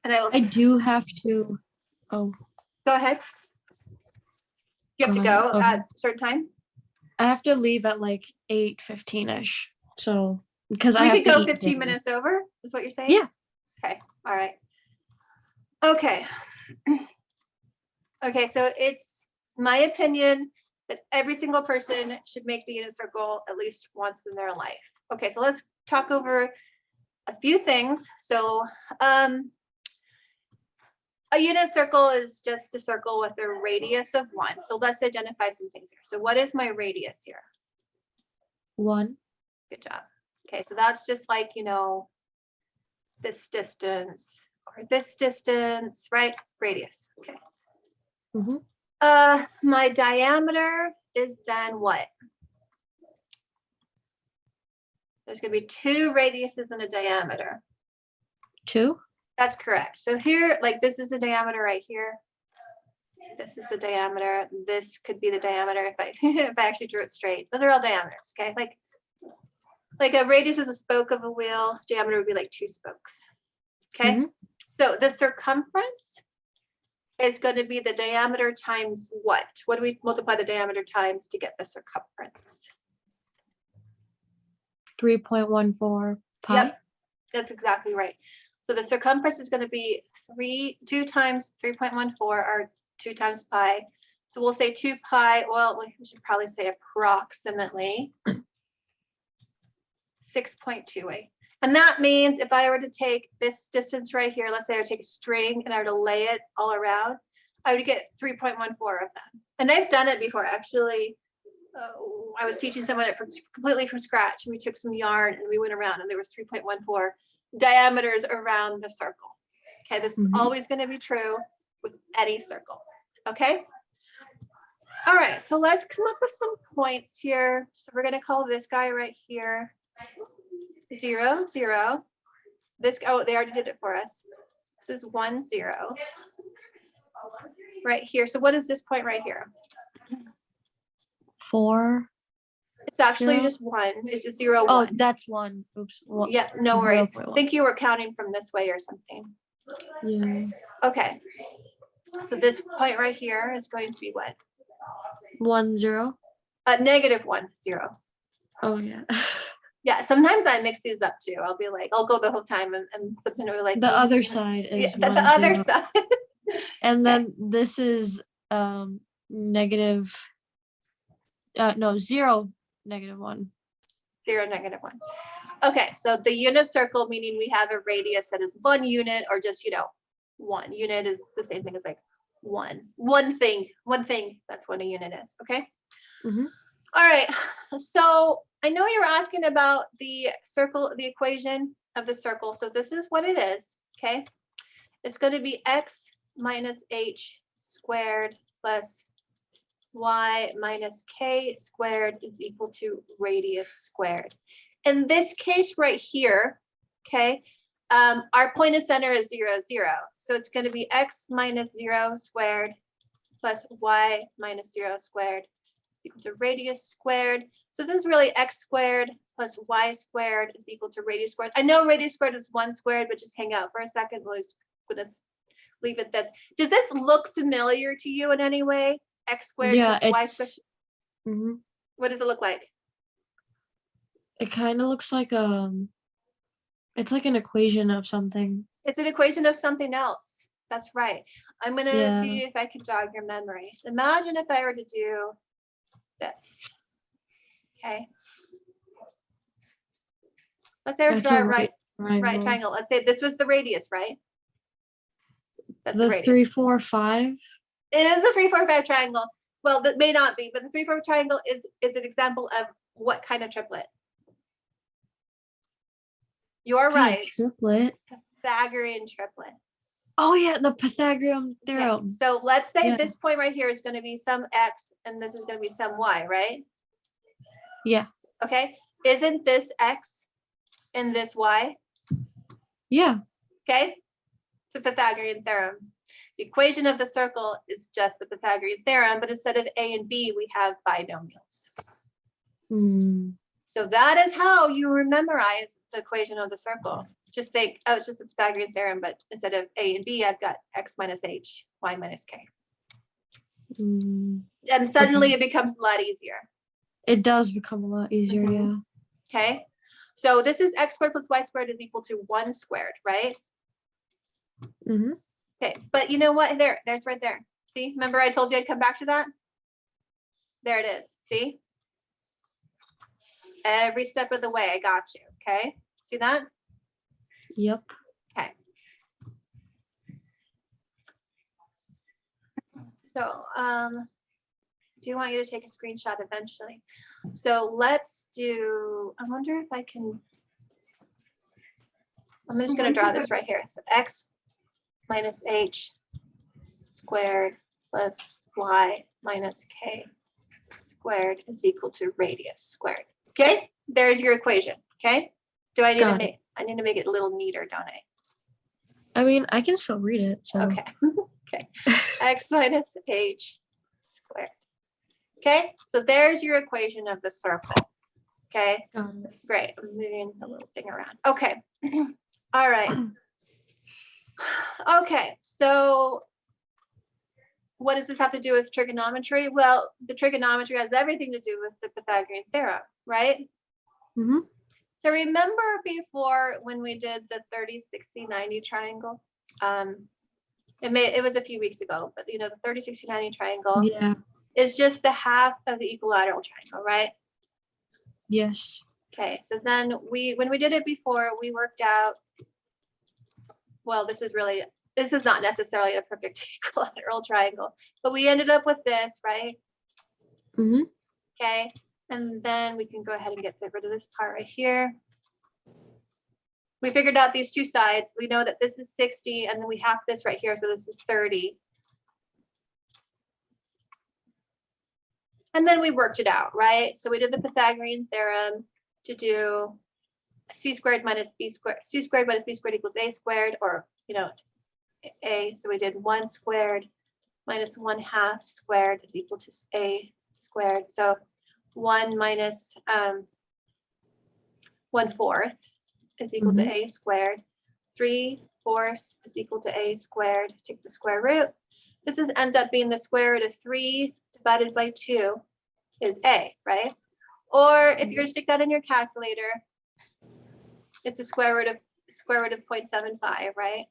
And I will. I do have to. Oh, Go ahead. You have to Go go ahead. Okay. at a certain time. I have to leave at like 8:15ish. So because I We have could to go eat 15 dinner. minutes over, is what you're saying? Yeah. Okay. All right. Okay. Okay. So it's my opinion that every single person should make the unit circle at least once in their life. Okay. So let's talk over a few things. So a unit circle is just a circle with a radius of 1. So let's identify some things here. So what is my radius here? 1. Good job. Okay, so that's just like, you know, this distance or this distance, right? Radius. Okay. Mm-hmm. My diameter is then what? There's going to be 2 radiuses and a diameter. 2? That's correct. So here, like this is the diameter right here. This is the diameter. This could be the diameter if I if I actually drew it straight. Those are all diameters. Okay, like a radius is a spoke of a wheel. Diameter would be like 2 spokes. Okay, so the circumference is going to be the diameter times what? What do we multiply the diameter times to get the circumference? 3.14 pi. Yep, that's exactly right. So the circumference is going to be 2 times 3.14 or 2 times pi. So we'll say 2 pi. Well, we should probably say approximately 6.28. And that means if I were to take this distance right here, let's say I would take a string and I were to lay it all around, I would get 3.14 of that. And I've done it before, actually. I was teaching someone it completely from scratch. We took some yarn and we went around and there was 3.14 diameters around the circle. Okay, this is always going to be true with any circle. Okay. All right, so let's come up with some points here. So we're going to call this guy right here 0, 0. This, oh, they already did it for us. This is 1, 0. Right here. So what is this point right here? 4. It's actually 0. just 1. It's just 0, 1. Oh, that's 1. Oops. Well, yeah, no worries. 0.1. I think you were counting from this way or something. Yeah. Okay. So this point right here is going to be what? 1, 0. Negative 1, 0. Oh yeah. Yeah, sometimes I mix these up too. I'll be like, I'll go the whole time and something will be like The other side is the 1, other 0. side. And then this is negative. No, 0, negative 1. 0, negative 1. Okay, so the unit circle, meaning we have a radius that is 1 unit or just, 1 unit is the same thing as like one thing. That's what a unit is. Okay. All right. So I know you're asking about the circle, the equation of the circle. So this is what it is. Okay. It's going to be x minus h squared plus y minus k squared is equal to radius squared. In this case right here, okay, our point of center is 0, 0. So it's going to be x minus 0 squared plus y minus 0 squared is equal to radius squared. So this is really x squared plus y squared is equal to radius squared. I know radius squared is 1 squared, but just hang out for a second. We'll just leave it this. Does this look familiar to you in any way? X squared plus y squared? What does it look like? It kind of looks like it's like an equation of something. It's an equation of something else. That's right. I'm gonna see if I can jog your memory. Imagine if I were to do this. Okay. Let's say I draw a right triangle. Let's say this was the radius, right? That's the radius. 3, 4, 5. It is a 3, 4, 5 triangle. Well, that may not be, but the 3, 4 triangle is an example of what kind of triplet? You're right. Triplet. Pythagorean triplet. Oh yeah, the Pythagorean Theorem. Okay. So let's say this point right here is going to be some x and this is going to be some y, right? Yeah. Okay. Isn't this x and this y? Yeah. Okay. It's the Pythagorean theorem. The equation of the circle is just the Pythagorean theorem, but instead of a and b, we have binomials. So that is how you memorize the equation of the circle. just think, oh, it's just the Pythagorean theorem, but instead of A and B, I've got X minus H, Y minus K. Mm, And suddenly it becomes a lot easier. it does become a lot easier, Mhm. Okay. So this is X squared plus Y squared is equal to 1 squared, right? yeah. Mm-hmm. Okay, but you know what? There's right there. See, remember I told you I'd come back to that? There it is. See? Every step of the way, I got you. Okay. See that? Yep. Okay. So, do you want you to take a screenshot eventually? So let's do, I wonder if I can, I'm just going to draw this right here. So X minus H squared plus Y minus K squared is equal to radius squared. Okay, there's your equation. Okay, do I need to Got make? I need to make it a little neater, don't I? I mean, I can still read it. So. Okay. Okay. X minus H squared. Okay, so there's your equation of the circle. Okay, great. I'm moving the little thing around. Okay. All right. Okay, so what does this have to do with trigonometry? Well, the trigonometry has everything to do with the Pythagorean theorem, right? Mm-hmm. So remember before when we did the 30, 60, 90 triangle? It was a few weeks ago, but you know, the 30, 60, 90 triangle Yeah. is just the half of the equilateral triangle, right? Yes. Okay, so then when we did it before, we worked out, well, this is not necessarily a perfect equilateral triangle, but we ended up with this, right? Mm-hmm. Okay, and then we can go ahead and get rid of this part right here. We figured out these two sides. We know that this is 60, and then we have this right here, so this is 30. And then we worked it out, right? So we did the Pythagorean theorem to do c squared minus b squared, c squared minus b squared equals a squared, or, you know, a. So we did 1 squared minus 1/2 squared is equal to a squared. So 1 minus 1/4 is equal to a squared. 3/4 is equal to a squared. Take the square root. This ends up being the square root of 3 divided by 2 is a, right? Or if you're going to stick that in your calculator, it's a square root of 0.75, right?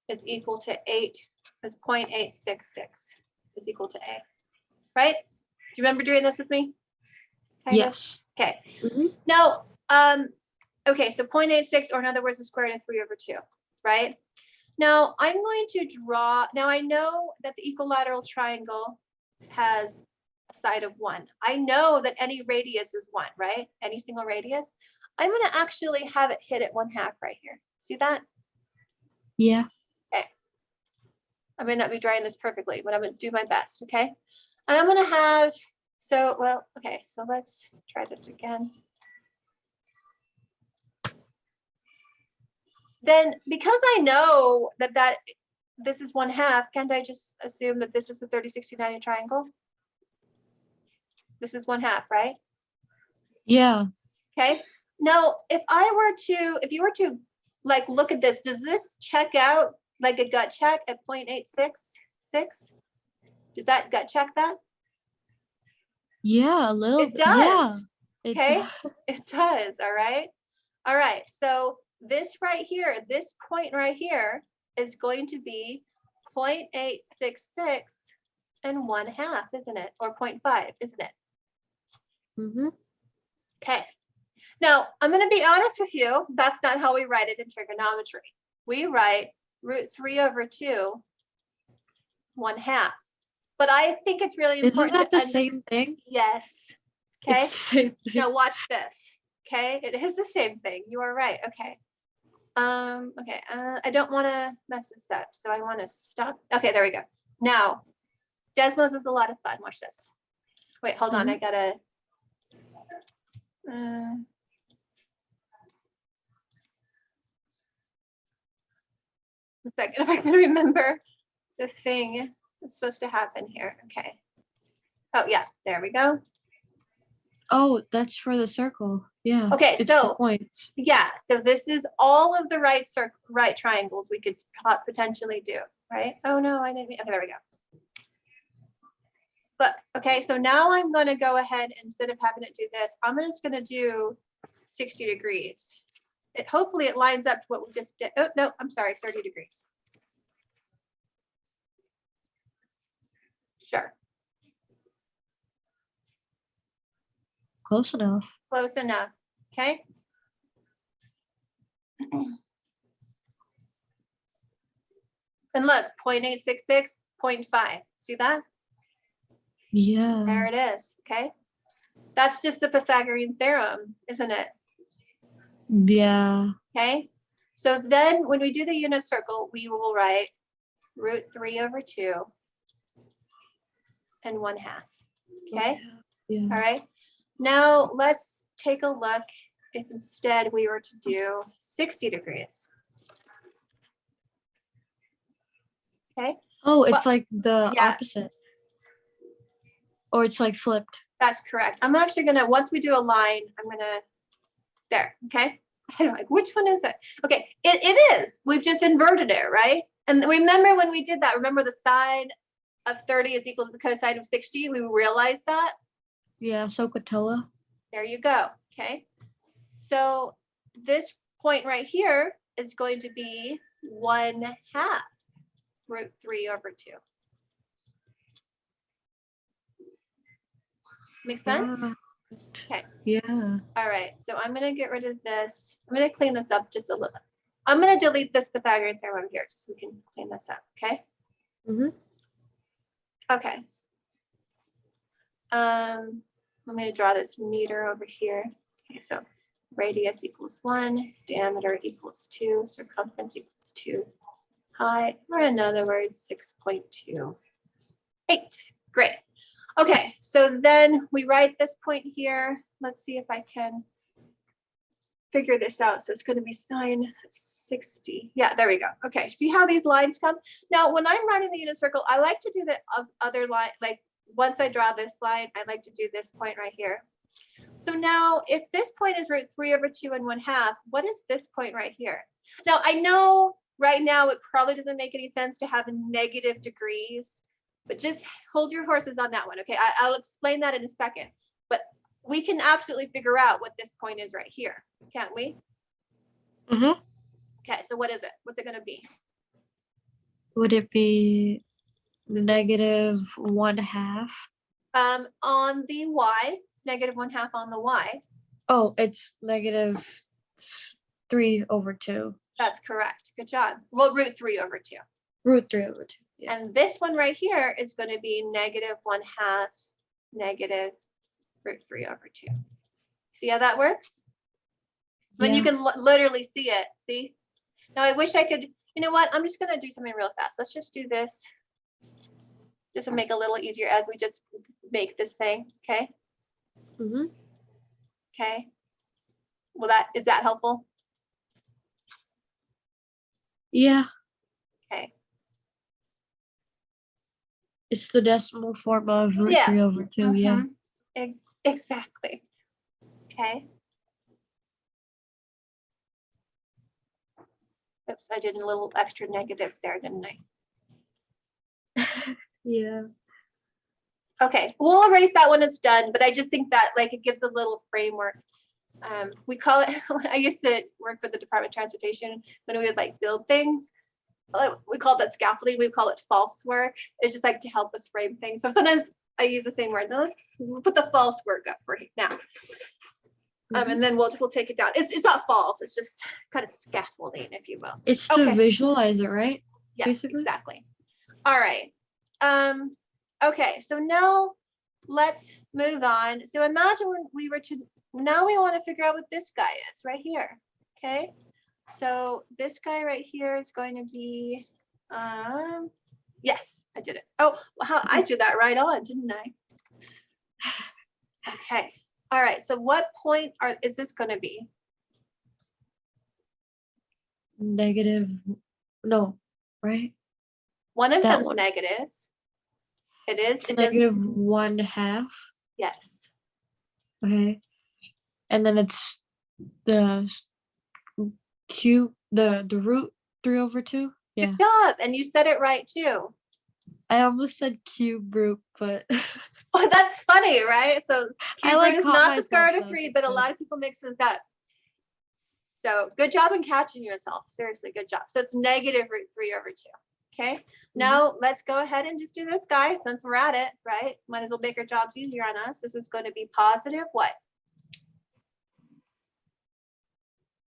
Is equal to 0.866 is equal to a, right? Do you remember doing this with me? Yes. Okay. Mm-hmm. Now, okay, so 0.86, or in other words, the square root of 3/2, right? Now I'm going to draw, now I know that the equilateral triangle has a side of 1. I know that any radius is 1, right? Any single radius. I'm going to actually have it hit at 1/2 right here. See that? Yeah. Okay. I may not be drawing this perfectly, but I'm going to do my best, okay? And I'm going to have, so, well, okay, so let's try this again. Then because I know that this is 1/2, can't I just assume that this is the 30, 60, 90 triangle? This is 1/2, right? Yeah. Okay. Now, if you were to like look at this, does this check out like a gut check at 0.866? Does that gut check that? Yeah, a little It bit. does. Yeah. Okay. Does. It does. All right. All right. So this right here, this point right here is going to be 0.866 and 1/2, isn't it? Or 0.5, isn't it? Mm-hmm. Okay. Now, I'm going to be honest with you. That's not how we write it in trigonometry. We write √3/2, 1/2. But I think it's really important. Isn't that the same thing? Yes. Okay. It's the same thing. Now watch this. Okay. It is the same thing. You are right. Okay. Okay. I don't want to mess this up. So I want to stop. Okay. There we go. Now, Desmos is a lot of fun. Watch this. Wait, hold on. I gotta. A second, if I can remember the thing that's supposed to happen here. Okay. Oh yeah, there we go. Oh, that's for the circle. Yeah. Okay, it's so the points. yeah, so this is all of the right triangles we could potentially do, right? Oh no, I didn't mean, okay, there we go. But okay, so now I'm going to go ahead, instead of having it do this, I'm just going to do 60 degrees. Hopefully it lines up to what we just did. Oh no, I'm sorry, 30 degrees. Sure, Close enough. close enough. Okay. And look, 0.866, 0.5. See that? Yeah. There it is. Okay. That's just the Pythagorean theorem, isn't it? Yeah. Okay. So then when we do the unit circle, we will write √3/2 and 1/2. Okay. Yeah. All right. Now let's take a look if instead we were to do 60 degrees. Okay. Oh, it's Well, like the yeah. opposite. Or it's like flipped. That's correct. I'm actually gonna, once we do a line, I'm gonna, there, okay? I'm like, which one is it? Okay, it is. We've just inverted it, right? And remember when we did that, remember the sine of 30 is equal to the cosine of 60? We realized that? Yeah, SOHCAHTOA. There you go, okay? So this point right here is going to be 1/2 √3/2. Make sense? Yeah. Okay. Yeah. All right, so I'm going to get rid of this. I'm going to clean this up just a little. I'm going to delete this Pythagorean theorem here just so we can clean this up, okay? Okay. I'm going to draw this meter over here. Okay, so radius equals 1, diameter equals 2, circumference equals 2, height, or in other words, 6.28. Great. Okay, so then we write this point here. Let's see if I can figure this out. So it's going to be sine 60. Yeah, there we go. Okay, see how these lines come? Now, when I'm writing the unit circle, I like to do the other line, like once I draw this line, I like to do this point right here. So now if this point is √3/2 and 1/2, what is this point right here? Now, I know right now it probably doesn't make any sense to have negative degrees, but just hold your horses on that one, okay? I'll explain that in a second, but we can absolutely figure out what this point is right here, can't we? Okay, so what is it? What's it going to be? Would it be -1/2? On the y, it's -1/2 on the y. Oh, it's -3/2. That's correct. Good job. Well, √3/2. √3/2. Yeah. And this one right here is going to be -1/2 √3/2. See how that works? When you Yeah. can literally see it, see? Now I wish I could, you know what? I'm just going to do something real fast. Let's just do this just to make it a little easier as we just make this thing, okay? Okay. Well, is that helpful? Yeah. Okay. It's the decimal form of Yeah. √3/2. Yeah. Exactly. Okay. Oops, I did a little extra negative there, didn't I? Yeah. Okay, we'll erase that when it's done, but I just think that like it gives a little framework. We call it, I used to work for the Department of Transportation when we would like build things. We call that scaffolding, we call it false work. It's just like to help us frame things. So sometimes I use the same word. Now let's put the false work up for now. And then we'll take it down. It's not false, it's just kind of scaffolding, if you will. It's to visualize it, right? Yes, basically. exactly. All right. Okay, so now let's move on. So imagine when we were to, now we want to figure out what this guy is right here. Okay, so this guy right here is going to be, yes, I did it. Oh, wow, I did that right on, didn't I? Okay, all right, so what point is this going to be? No, right? One of That them's one. negative. It is. It's -1/2. Yes. Okay. and then it's the cube, the root 3/2. Yeah, Good job. And you said it right too. I almost said cube root, but Oh, that's funny, right? So cube root like is caught not the myself square root of though, 3, since but a then. lot of people mix this up. So good job in catching yourself. Seriously, good job. So it's negative root 3/2. Okay. Now let's go ahead and just do this, guy, since we're at it, right? Might as well make our jobs easier on us. This is going to be positive what?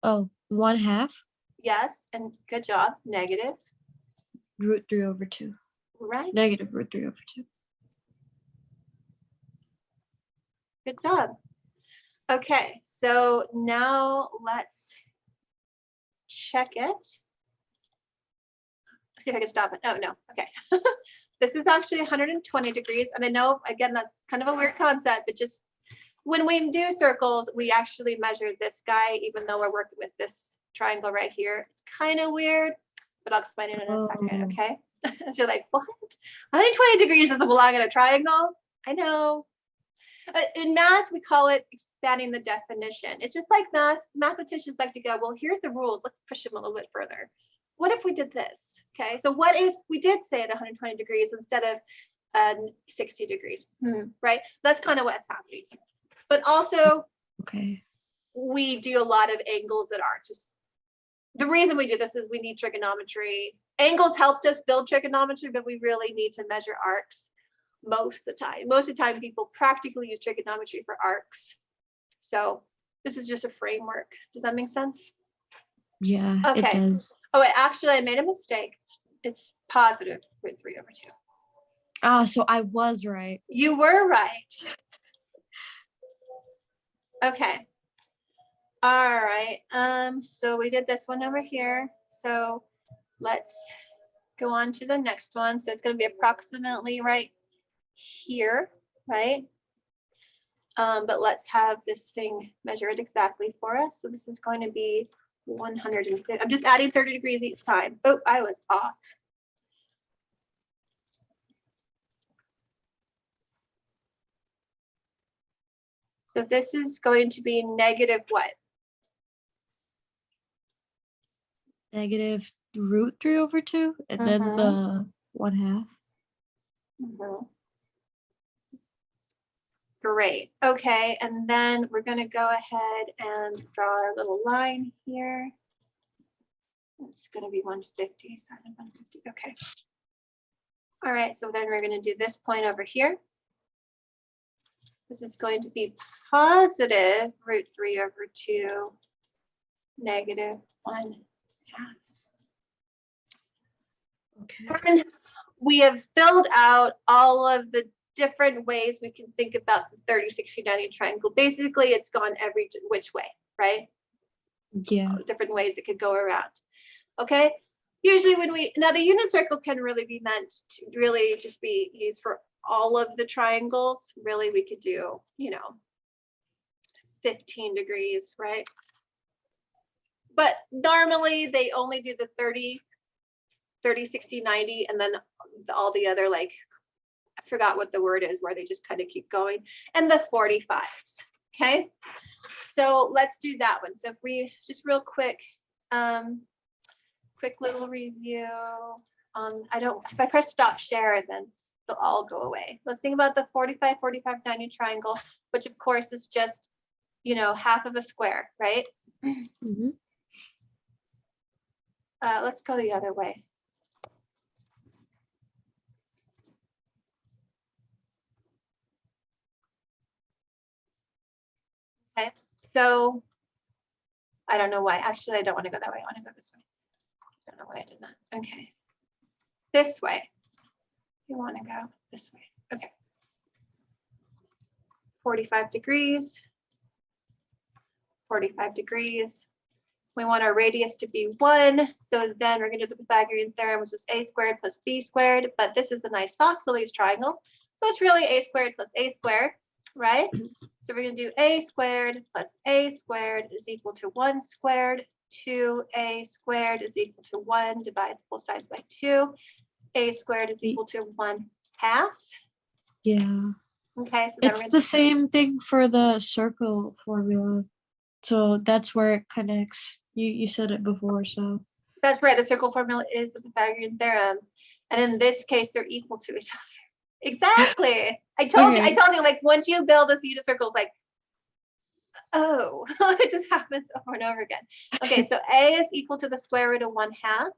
Oh, 1/2 Yes, and good job. Negative, root 3/2. right? Negative root 3/2. Good job. Okay, so now let's check it. See if I can stop it. Oh, no. Okay. This is actually 120 degrees. And I know, again, that's kind of a weird concept, but just when we do circles, we actually measure this guy, even though we're working with this triangle right here. It's kind of weird, but I'll explain it in a second, okay? So you're like, what? 120 degrees doesn't belong in a triangle? I know. In math, we call it expanding the definition. It's just like mathematicians like to go, well, here's the rules. Let's push them a little bit further. What if we did this? Okay, so what if we did say it 120 degrees instead of 60 degrees, right? That's kind of what's happening. But also, Okay. we do a lot of angles that aren't just, the reason we do this is we need trigonometry. Angles helped us build trigonometry, but we really need to measure arcs most of the time. Most of the time, people practically use trigonometry for arcs. So this is just a framework. Does that make sense? Yeah, it Okay. does. Oh, wait, actually, I made a mistake. It's positive root 3/2. Ah, so I was right. You were right. Okay. All right. So we did this one over here. So let's go on to the next one. So it's going to be approximately right here, right? But let's have this thing measure it exactly for us. So this is going to be 150. I'm just adding 30 degrees each time. Oh, I was off. So this is going to be negative what? Negative root 3/2, and then the 1/2. Great. Okay, and then we're going to go ahead and draw our little line here. It's going to be 150, 150. Okay. All right, so then we're going to do this point over here. This is going to be positive root 3/2, negative 1/2. Okay. And we have filled out all of the different ways we can think about the 30, 60, 90 triangle. Basically, it's gone every which way, right? Yeah. Different ways it could go around. Okay. Usually when now the unit circle can really be meant to really just be used for all of the triangles. Really, we could do, 15 degrees, right? But normally they only do the 30, 60, 90, and then all the other, like, I forgot what the word is, where they just kind of keep going, and the 45s. Okay. So let's do that one. So if we just real quick, quick little review. If I press stop share, then they'll all go away. Let's think about the 45, 45, 90 triangle, which of course is just, half of a square, right? Mm-hmm. Let's go the other way. Okay, so I don't know why. Actually, I don't want to go that way. I want to go this way. I don't know why I did that. Okay. This way. You want to go this way. Okay. 45 degrees. 45 degrees. We want our radius to be 1. So then we're going to do the Pythagorean Theorem, which is a squared plus b squared. But this is an isosceles triangle. So it's really a squared plus a squared, right? So we're going to do a squared plus a squared is equal to 1 squared. 2a squared is equal to 1, divides both sides by 2. A squared is equal to 1/2. Yeah. Okay, so then It's we're the same thing for the circle formula. So that's where it connects. You said it before, so that's right. The circle formula is the Pythagorean theorem, and in this case, they're equal to each other. Exactly. I told you. I okay. told you. Like once you build this unit circle, it's like, oh, it just happens over and over again. Okay, so a is equal to the square root of 1/2,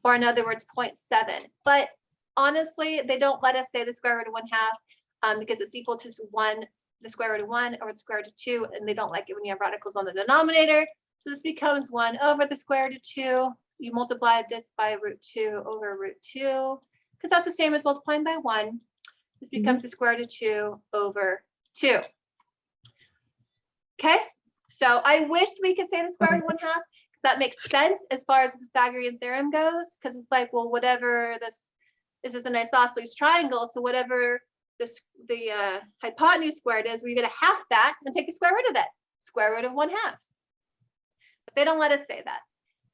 or in other words, 0.7. But honestly, they don't let us say the square root of 1/2 because it's equal to 1, the square root of 1 over the square root of 2, and they don't like it when you have radicals on the denominator. So this becomes 1 over the square root of 2. You multiply this by √2 over √2, because that's the same as multiplying by 1. This becomes the square root of 2 over 2. Okay, so I wished we could say the square root of 1/2, because that makes sense as far as the Pythagorean theorem goes, because it's like, well, whatever this is an isosceles triangle, so whatever the hypotenuse squared is, we're going to half that and take the square root of it, square root of 1/2. But they don't let us say that.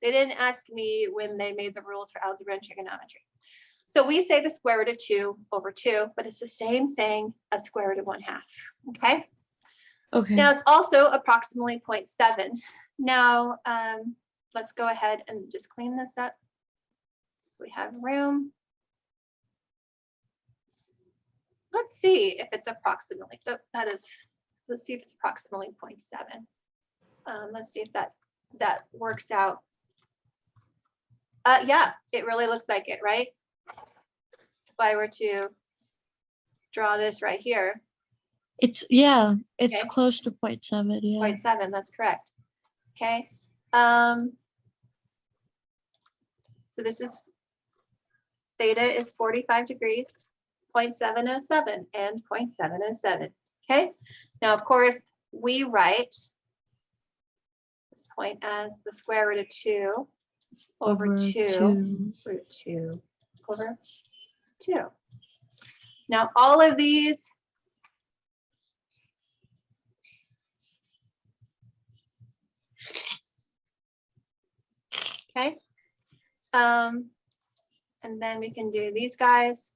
They didn't ask me when they made the rules for algebra and trigonometry. So we say the square root of 2 over 2, but it's the same thing as square root of 1/2. Okay. Okay. Now it's also approximately 0.7. Now let's go ahead and just clean this up. We have room. Let's see if it's approximately, let's see if it's approximately 0.7. Let's see if that works out. Yeah, it really looks like it, right? If I were to draw this right here. It's Okay. close to 0.7, yeah. 0.7, that's correct. Okay. So this is theta is 45 degrees, 0.707 and 0.707. Okay. Now, of course, we write this point as the square root of 2 over 2 root 2 over 2. Now, all of these okay. And then we can do these guys.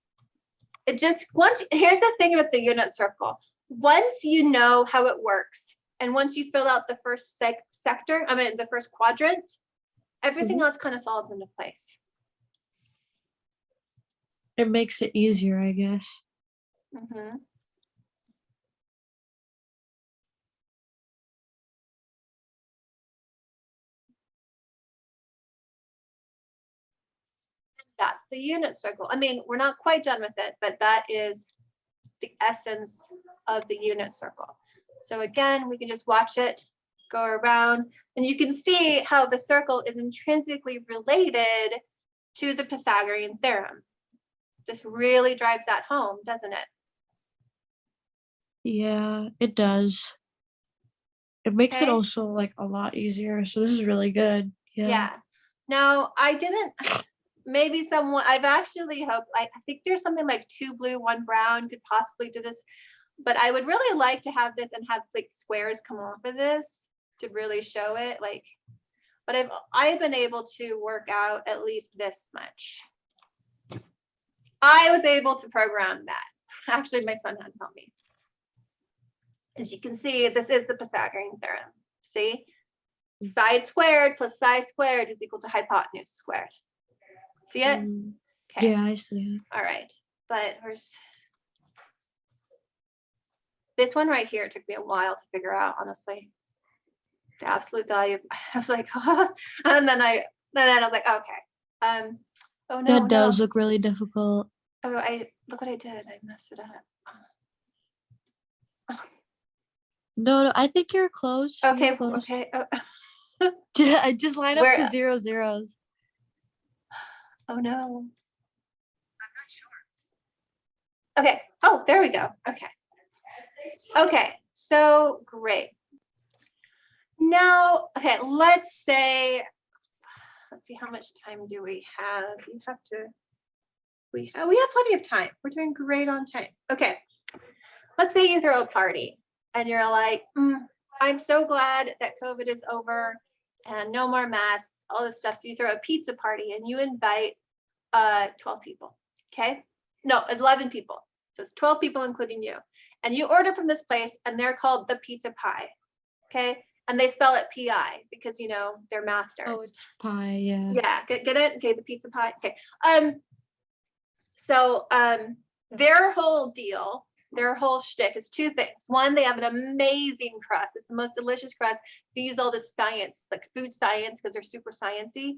It just here's the thing about the unit circle. Once you know how it works, and once you fill out the first sector, the first quadrant, everything else kind of falls into place. It makes it easier, I guess. That's the unit circle. We're not quite done with it, but that is the essence of the unit circle. So again, we can just watch it go around, and you can see how the circle is intrinsically related to the Pythagorean theorem. This really drives that home, doesn't it? Yeah, it does. It makes it also like a lot easier. So this is really good. Yeah. Now, I've actually hoped, I think there's something like 2 blue, 1 brown could possibly do this, but I would really like to have this and have like squares come off of this to really show it. But I've been able to work out at least this much. I was able to program that. Actually, my son had to help me. As you can see, this is the Pythagorean theorem. See? Side squared plus side squared is equal to hypotenuse squared. See it? Okay. Yeah, I see it. All right. But this one right here took me a while to figure out, honestly. The absolute value. I was like, and then I was like, okay. Oh no. That does look really difficult. Oh, look what I did. I messed it up. No, I think you're close. Okay, You're close. okay. I just line up the 0 zeros. Oh no. I'm not sure. Okay. Oh, there we go. Okay. Okay. So great. Now, okay, let's see how much time do we have? We have plenty of time. We're doing great on time. Okay. Let's say you throw a party and you're like, I'm so glad that COVID is over and no more masks, all this stuff. So you throw a pizza party and you invite 12 people. Okay. No, 11 people. So it's 12 people, including you. And you order from this place, and they're called the Pizza Pie. Okay. And they spell it P-I because, you know, they're math nerds. Oh, it's pie, yeah. Yeah, get it? Okay, the Pizza Pie. Okay. So their whole deal, their whole shtick is two things. One, they have an amazing crust. It's the most delicious crust. They use all this science, like food science, because they're super sciencey,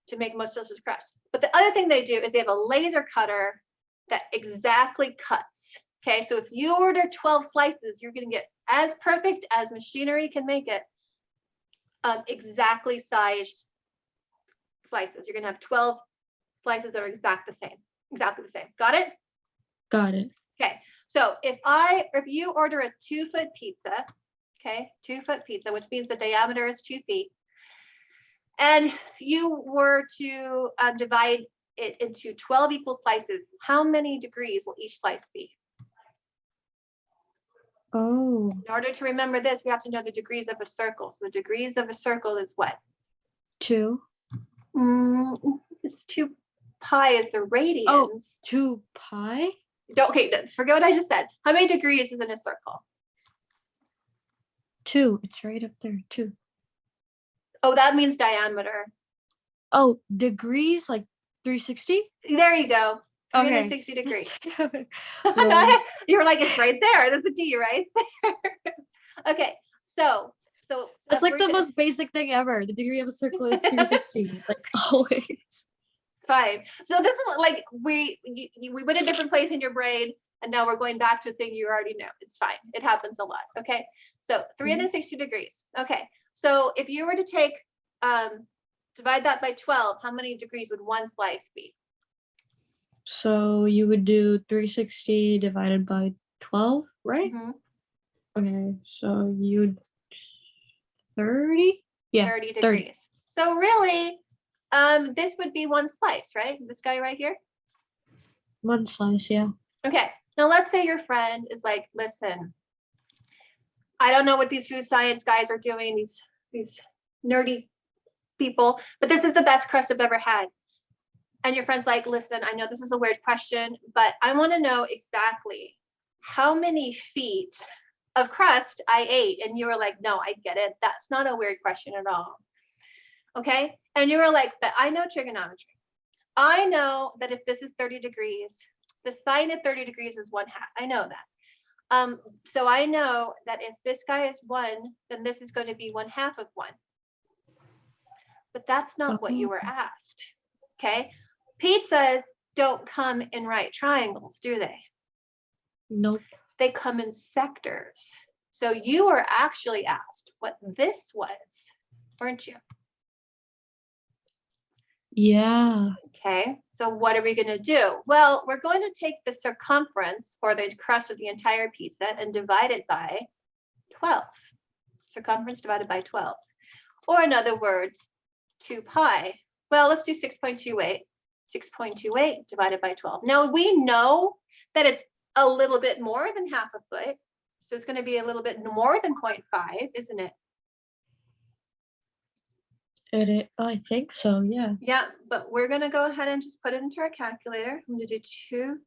to make most delicious crust. But the other thing they do is they have a laser cutter that exactly cuts. Okay, so if you order 12 slices, you're going to get as perfect as machinery can make it, exactly sized slices. You're going to have 12 slices that are exactly the same. Got it? Got it. Okay, so if you order a 2-foot pizza, okay, 2-foot pizza, which means the diameter is 2 feet, and you were to divide it into 12 equal slices, how many degrees will each slice be? Oh, In order to remember this, we have to know the degrees of a circle. So the degrees of a circle is what? 2. It's 2 pi is the radians. Oh, 2 pi? Okay, forget what I just said. How many degrees is in a circle? 2. It's right up there, 2. Oh, that means diameter. Oh, degrees, like 360? There you go. Okay. 360 degrees. Well, You were like, it's right there. There's a D right there. Okay, so that's like the most basic thing ever. The degree of a circle is 360, like always. fine. So this is like we went a different place in your brain, and now we're going back to a thing you already know. It's fine. It happens a lot. Okay, so 360 degrees. Okay, so if you were to take divide that by 12, how many degrees would one slice be? So you would do 360 divided by 12, right? Mhm. Okay, so you'd 30? Yeah, 30 degrees. So really, this would be one slice, right? This guy right here. one slice, yeah. Okay, now let's say your friend is like, listen, I don't know what these food science guys are doing, these nerdy people, but this is the best crust I've ever had. And your friend's like, listen, I know this is a weird question, but I want to know exactly how many feet of crust I ate. And you were like, no, I get it. That's not a weird question at all. Okay. And you were like, but I know trigonometry. I know that if this is 30 degrees, the sine of 30 degrees is 1/2. I know that. So I know that if this guy is 1, then this is going to be 1/2 of 1. But that's not what you were asked. Okay. Pizzas don't come in right triangles, do they? Nope. They come in sectors. So you were actually asked what this was, weren't you? Yeah. Okay, so what are we going to do? Well, we're going to take the circumference, or the crust of the entire pizza, and divide it by 12. Circumference divided by 12. Or in other words, 2 pi. Well, let's do 6.28. 6.28 divided by 12. Now we know that it's a little bit more than 1/2 a foot. So it's going to be a little bit more than 0.5, isn't it? I think so, yeah. Yeah, but we're going to go ahead and just put it into our calculator. I'm going to do 2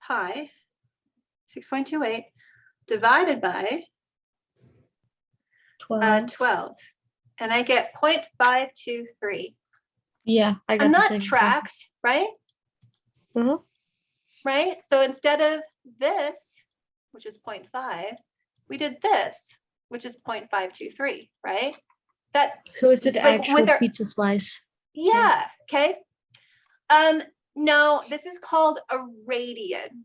pi 6.28 divided by 12. And I get 0.523. Yeah, I got And the that same tracks, right? Uh-huh. Right? So instead of this, which is 0.5, we did this, which is 0.523, right? So it's an like, actual with our- pizza slice. Yeah, okay. No, this is called a radian,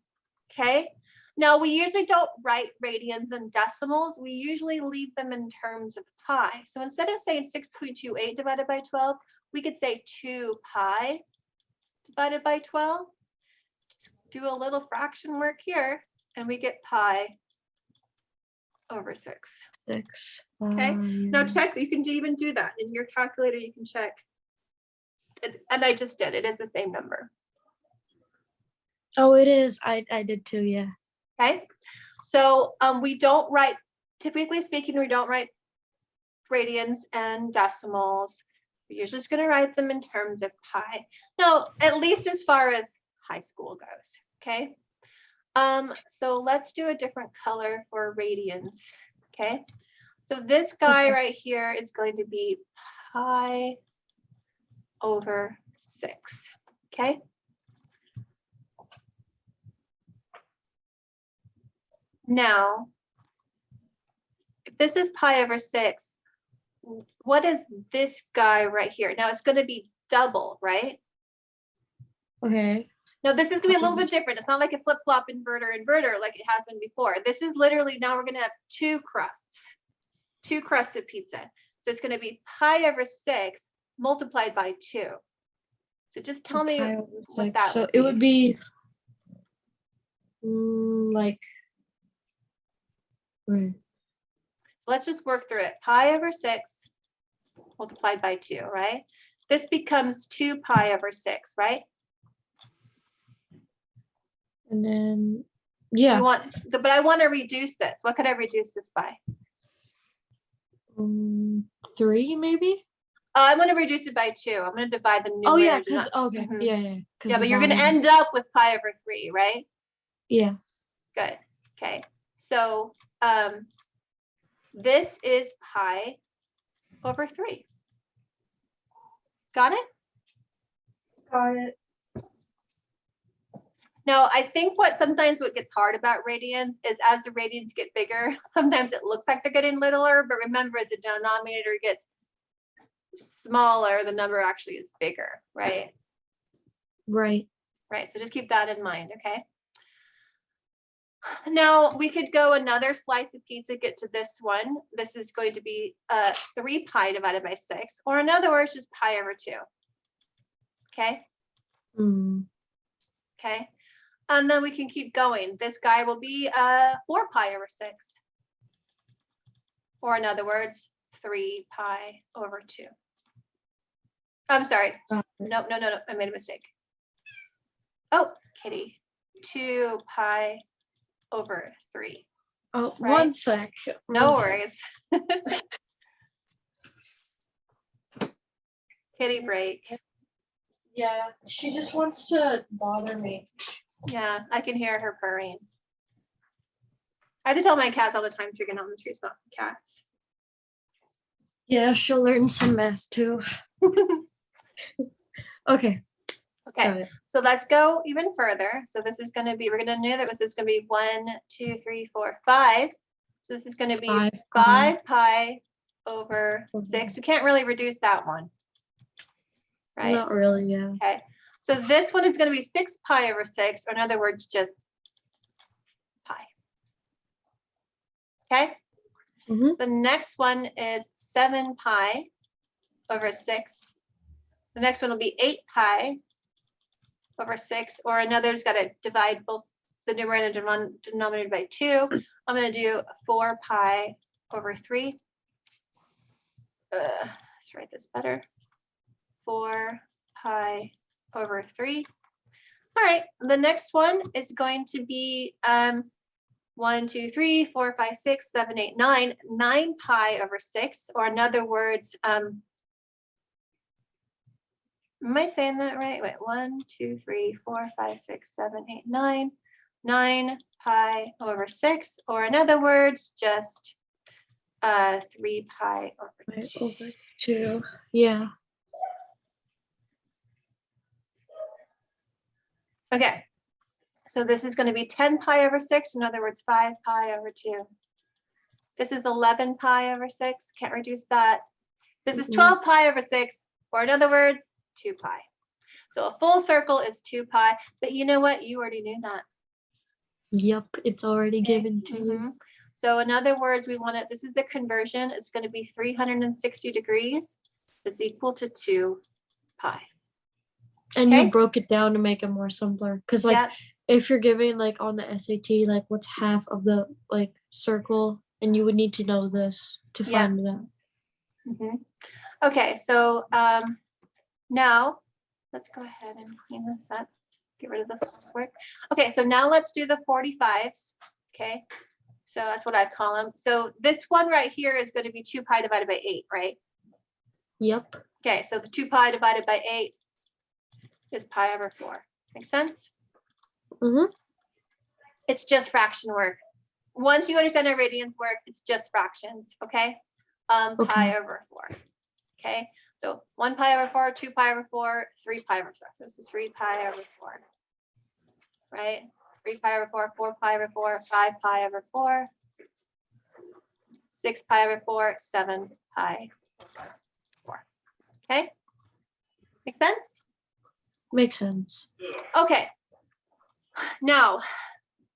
okay? Now, we usually don't write radians in decimals. We usually leave them in terms of pi. So instead of saying 6.28 divided by 12, we could say 2 pi divided by 12. Just do a little fraction work here, and we get pi over 6. 6. Okay. Now check, you can even do that in your calculator. You can check. And I just did. It is the same number. Oh, it is. I did too, yeah. Okay. So we don't write, typically speaking, we don't write radians and decimals. We're usually just going to write them in terms of pi. Now, at least as far as high school goes. Okay. So let's do a different color for radians. Okay. So this guy Okay. right here is going to be pi over 6. Okay. Now, if this is pi over 6, what is this guy right here? Now it's going to be double, right? Okay. No, this is going to be a little bit different. It's not like a flip-flop inverter like it has been before. This is literally, now we're going to have 2 crusts of pizza. So it's going to be pi over 6 multiplied by 2. So just tell me Pi over what 6. that So would it would be like. Wait. So let's just work through it. Pi over 6 multiplied by 2, right? This becomes 2 pi over 6, right? And then, yeah. But I want to reduce this. What could I reduce this by? 3 maybe? I'm going to reduce it by 2. I'm going to divide the numerators. Oh yeah, because okay, Mhm. yeah. Yeah, but you're going to end up with pi over 3, right? Yeah. Good. Okay. So this is pi over 3. Got it? Got it. Now, I think what gets hard about radians is as the radians get bigger, sometimes it looks like they're getting littler, but remember as the denominator gets smaller, the number actually is bigger, right? Right. Right, so just keep that in mind, okay? Now, we could go another slice of pizza, get to this one. This is going to be 3 pi divided by 6, or in other words, just pi over 2. Okay? Okay. And then we can keep going. This guy will be 4 pi over 6. Or in other words, 3 pi over 2. I'm sorry. No, I made a mistake. Oh, Kitty. 2 pi over 3. Oh, right? 1 sec. No 1 sec. worries. Kitty break. Yeah, she just wants to bother me. Yeah, I can hear her purring. I have to tell my cats all the time trigonometry is not for cats. Yeah, she'll learn some math too. Okay. Okay, so let's go even further. So this is going to be, we're going to know that this is going to be 1, 2, 3, 4, 5. So this is going to be 5 pi over 6. We can't really reduce that one. Right? Not really, yeah. Okay, so this one is going to be 6 pi over 6, or in other words, just pi. Okay? The next one is 7 pi over 6. The next one will be 8 pi over 6, or another's got to divide both the numerator and the denominator by 2. I'm going to do 4 pi over 3. Let's write this better. 4 pi over 3. All right, the next one is going to be 1, 2, 3, 4, 5, 6, 7, 8, 9. 9 pi over 6, or in other words, am I saying that right? Wait, 1, 2, 3, 4, 5, 6, 7, 8, 9. 9 pi over 6, or in other words, just 3 pi over 2. Yeah. Okay, so this is going to be 10 pi over 6, in other words, 5 pi over 2. This is 11 pi over 6, can't reduce that. This is 12 pi over 6, or in other words, 2 pi. So a full circle is 2 pi, but you know what? You already knew that. Yep, it's already given to you. So in other words, we want it, this is the conversion. It's going to be 360 degrees is equal to 2 pi. And you broke it down to make it more simpler. Because like if you're giving like on the SAT, like what's half of the like circle, and you would need to know this to find it out. Okay, so now let's go ahead and clean this up. Get rid of this work. Okay, so now let's do the 45s. Okay, so that's what I call them. So this one right here is going to be 2 pi divided by 8, right? Yep. Okay, so the 2 pi divided by 8 is pi over 4. Make sense? It's just fraction work. Once you understand how radians work, it's just fractions, okay? Pi over 4, okay? So 1 pi over 4, 2 pi over 4, 3 pi over 4. So this is 3 pi over 4, right? 3 pi over 4, 4 pi over 4, 5 pi over 4, 6 pi over 4, 7 pi over 4. Okay? Make sense? Makes sense. Okay. Now,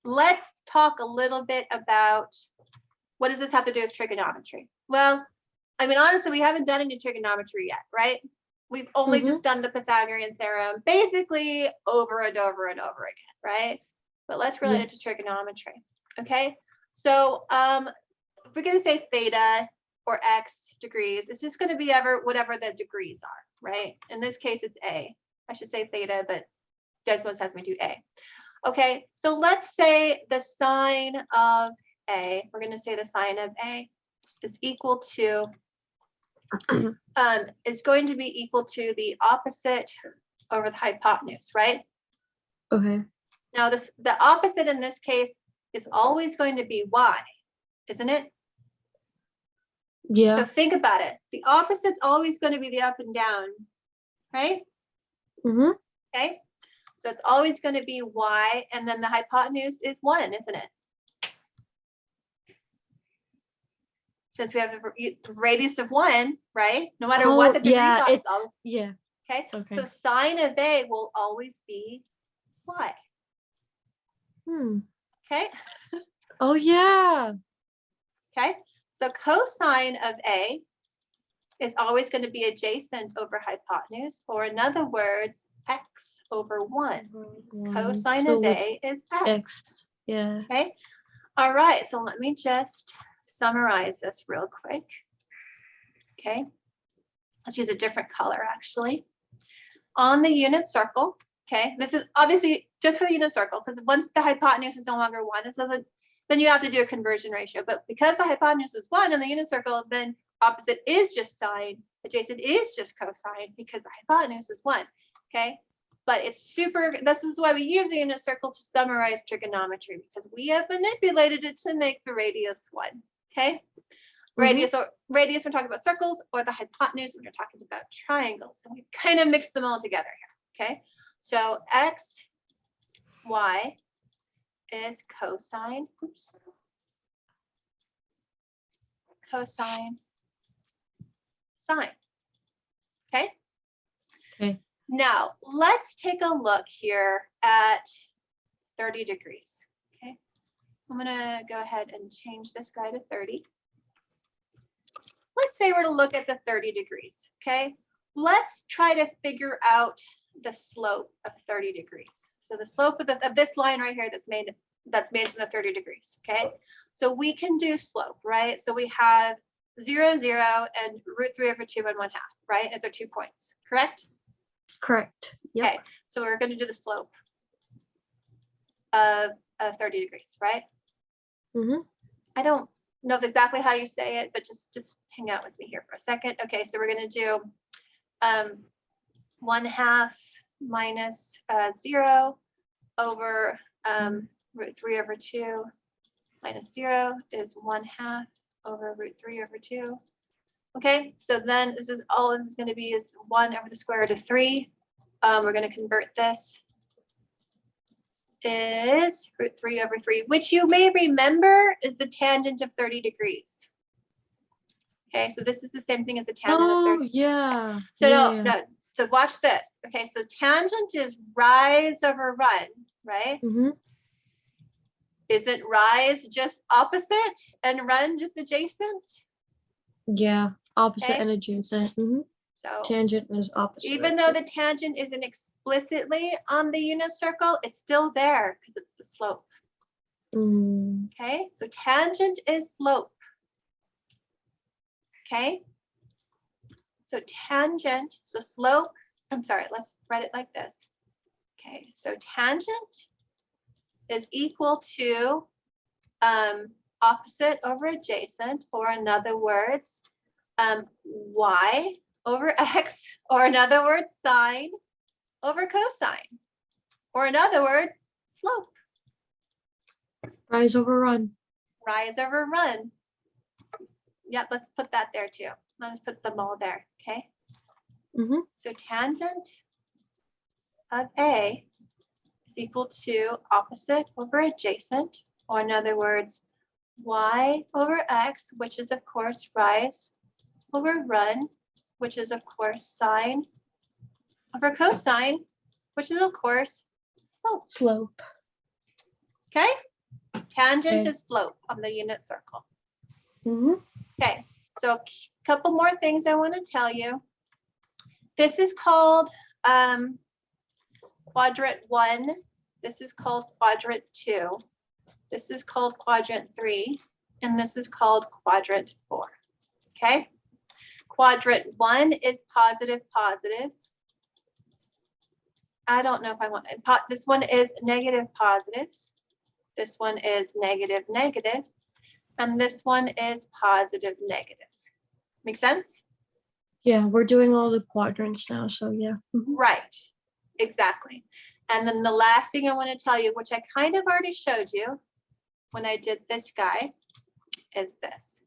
let's talk a little bit about what does this have to do with trigonometry? Well, I mean, honestly, we haven't done any trigonometry yet, right? We've only just done the Pythagorean theorem, basically over and over and over again, right? But let's relate it to trigonometry, okay? So if we're going to say theta or x degrees, it's just going to be whatever the degrees are, right? In this case, it's a. I should say theta, but Desmond has me do a. Okay, so let's say the sine of a, we're going to say the sine of a is equal to, is going to be equal to the opposite over the hypotenuse, right? Okay. Now the opposite in this case is always going to be y, isn't it? Yeah. So think about it. The opposite's always going to be the up and down, right? Okay. So it's always going to be y, and then the hypotenuse is 1, isn't it? Since we have a radius of 1, right? No matter what the degrees are, it's always, okay? So sine of a will always be y. Okay. Oh yeah. Okay. So cosine of a is always going to be adjacent over hypotenuse, or in other words, x over 1. Cosine of a is x. Yeah. Okay. All right. So let me just summarize this real quick. Okay. Let's use a different color actually. On the unit circle, okay, this is obviously just for the unit circle, because once the hypotenuse is no longer 1, it doesn't, then you have to do a conversion ratio. But because the hypotenuse is 1 in the unit circle, then opposite is just sine, adjacent is just cosine, because the hypotenuse is 1. Okay. But it's this is why we use the unit circle to summarize trigonometry, because we have manipulated it to make the radius 1. Okay. Radius we're talking about circles, or the hypotenuse when you're talking about triangles. And we kind of mix them all together here. Okay. So x, y is cosine, cosine, sine. Okay. Okay. Now let's take a look here at 30 degrees. Okay. I'm going to go ahead and change this guy to 30. Let's say we're to look at the 30 degrees. Okay. Let's try to figure out the slope of 30 degrees. So the slope of this line right here that's made from the 30 degrees. Okay. So we can do slope, right? So we have 0, 0, and root 3 over 2 and 1/2, right? As our 2 points, correct? Correct. Yep. Okay. So we're going to do the slope of 30 degrees, right? I don't know exactly how you say it, but just hang out with me here for a second. Okay. So we're going to do 1/2 minus 0 over root 3 over 2 minus 0 is 1/2 over root 3 over 2. Okay, so then this is going to be is 1 over the square root of 3. We're going to convert this is root 3 over 3, which you may remember is the tangent of 30 degrees. Okay, so this is the same thing as the tangent of 30. Yeah. So no. So watch this. Okay, so tangent is rise over run, right? Isn't rise just opposite and run just adjacent? Yeah, opposite and adjacent. So tangent is opposite. Even though the tangent isn't explicitly on the unit circle, it's still there because it's the slope. Okay, so tangent is slope. Okay, so tangent, so slope, let's write it like this. Okay, so tangent is equal to opposite over adjacent, or in other words, y over x, or in other words, sine over cosine, or in other words, slope. Rise over run. Rise over run. Yep, let's put that there too. Let's put them all there, okay? So tangent of A is equal to opposite over adjacent, or in other words, y over x, which is of course rise over run, which is of course sine over cosine, which is of course slope. Slope. Okay? Tangent Okay. is slope on the unit circle. Mm-hmm. Okay, so a couple more things I want to tell you. This is called quadrant 1. This is called quadrant 2. This is called quadrant 3. And this is called quadrant 4. Okay? Quadrant 1 is positive, positive. I don't know if I want this one is negative, positive. This one is negative, negative. And this one is positive, negative. Make sense? Yeah, we're doing all the quadrants now, so yeah. Right, exactly. And then the last thing I want to tell you, which I kind of already showed you when I did this guy, is this.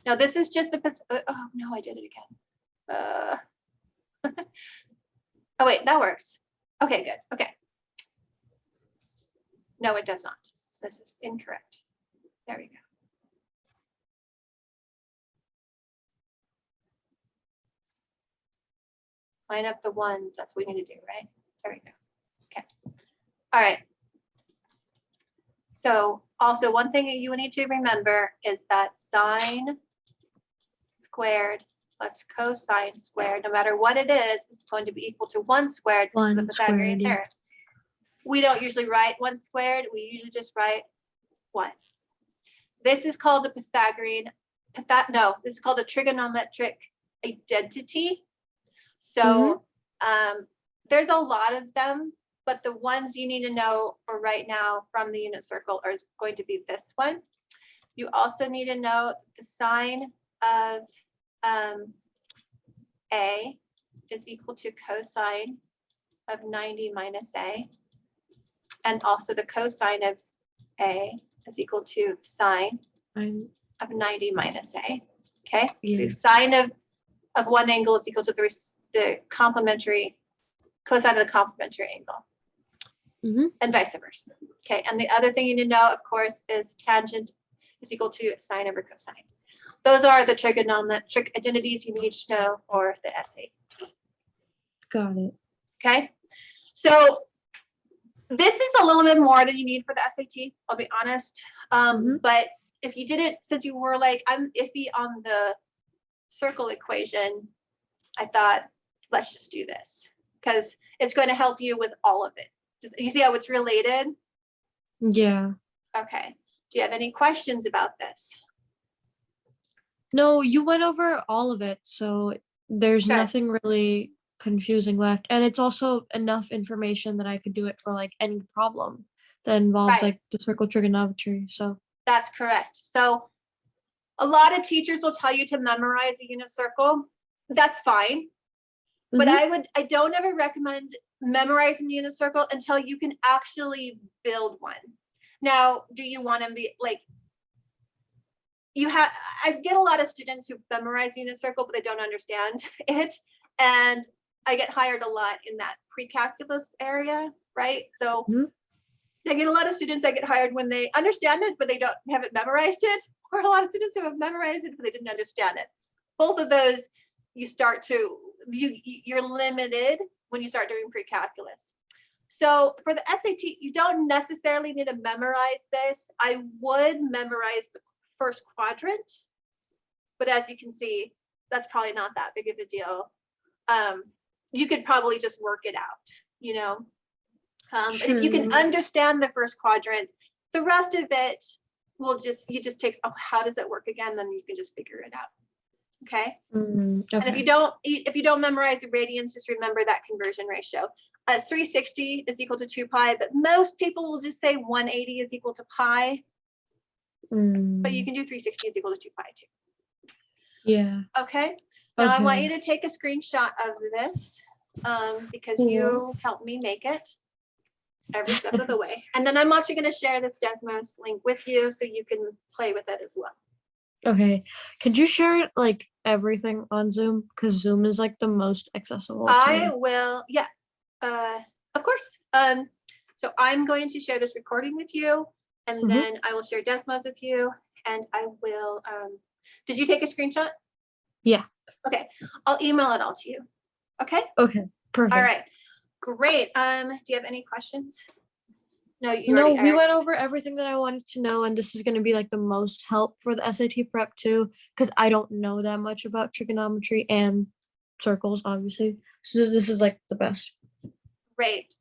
Now this is just the, oh no, I did it again. Oh wait, that works. Okay, good, okay. No, it does not. This is incorrect. There we go. Line up the ones, that's what we need to do, right? There we go. Okay. All right. So also one thing that you need to remember is that sine squared plus cosine squared, no matter what it is going to be equal to 1 squared. This is the Pythagorean theorem. We don't usually write 1 squared. We usually just write 1. This is called the Pythagorean, this is called the trigonometric identity. So there's a lot of them, but the ones you need to know for right now from the unit circle are going to be this one. You also need to know the sine of A is equal to cosine of 90 minus A. And also the cosine of A is equal to sine of 90 minus A. Okay? Yeah. The sine of one angle is equal to the complementary cosine of the complementary angle. And vice versa. Okay, and the other thing you need to know, of course, is tangent is equal to sine over cosine. Those are the trigonometric identities you need to know for the SAT. Got it. Okay, so this is a little bit more than you need for the SAT, I'll be honest. But if you did it, since you were like, I'm iffy on the circle equation, I thought, let's just do this because it's going to help you with all of it. You see how it's related? Yeah. Okay. Do you have any questions about this? No, you went over all of it, so there's nothing really confusing left. And it's also enough information that I could do it for like any problem that involves like the circle trigonometry. So that's correct. So a lot of teachers will tell you to memorize a unit circle. That's fine. But I don't ever recommend memorizing the unit circle until you can actually build one. Now, do you want to be like, I get a lot of students who memorize unit circle, but they don't understand it. And I get hired a lot in that pre-calculus area, right? So I get a lot of students that get hired when they understand it, but they haven't memorized it, or a lot of students who have memorized it, but they didn't understand it. Both of those, you're limited when you start doing pre-calculus. So for the SAT, you don't necessarily need to memorize this. I would memorize the first quadrant, but as you can see, that's probably not that big of a deal. You could probably just work it out, you know. But if you can understand the first quadrant, the rest of it will just take, how does it work again? Then you can just figure it out. Okay. And if you don't memorize the radians, just remember that conversion ratio. 360 is equal to 2 pi, but most people will just say 180 is equal to pi. But you can do 360 is equal to 2 pi too. Yeah. Okay. Now I want you to take a screenshot of this because you helped me make it. every step of the way. And then I'm also going to share this Desmos link with you so you can play with it as well. Okay. Could you share like everything on Zoom? Because Zoom is like the most accessible. I will, yeah, of course. So I'm going to share this recording with you, and then I will share Desmos with you, and I will, did you take a screenshot? Yeah. Okay, I'll email it all to you. Okay? Okay, perfect. All right, great. Do you have any questions? No, we went over everything that I wanted to know, and this is going to be like the most help for the SAT prep too, because I don't know that much about trigonometry and circles, obviously. So this is like the best. Great.